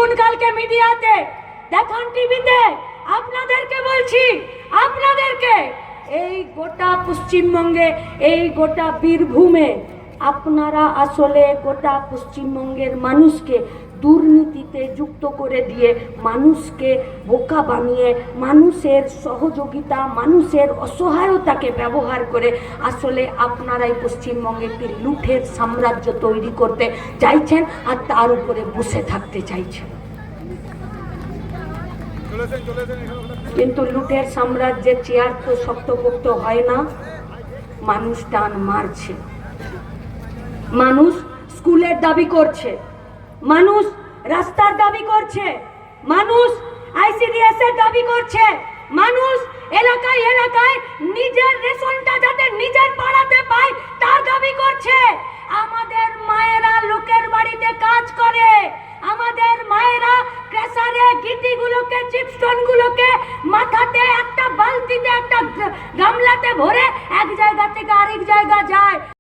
দেখুন কালকে মিডিয়াতে, দেখান টিভিতে। আপনাদেরকে বলছি, আপনাদেরকে এই গোটা পশ্চিমবঙ্গে, এই গোটা বীরভূমে আপনারা আসলে গোটা পশ্চিমবঙ্গের মানুষকে দুর্নীতিতে যুক্ত করে দিয়ে, মানুষকে বোকা বানিয়ে, মানুষের সহযোগিতা, মানুষের অসহায়তাকে ব্যবহার করে আসলে আপনারাই পশ্চিমবঙ্গে একটি লুঠের সাম্রাজ্য তৈরি করতে চাইছেন আর তার উপরে বসে থাকতে চাইছেন। কিন্তু লুঠের সাম্রাজ্যের চেয়ার তো শক্তপোক্ত হয় না, মানুষ টান মারছে। মানুষ স্কুলের দাবি করছে, মানুষ রাস্তার দাবি করছে, মানুষ আইসিডিএস এর দাবি করছে, মানুষ এলাকায় এলাকায় নিজের রেশনটা যাতে নিজের পাড়াতে পায় তার দাবি করছে। আমাদের মায়েরা লোকের বাড়িতে কাজ করে, আমাদের মায়েরা ক্রেসারে গিটিগুলোকে, চিপস্টোনগুলোকে মাথাতে একটা বালতিতে, একটা গামলাতে ভরে এক জায়গা থেকে আরেক জায়গা যায়।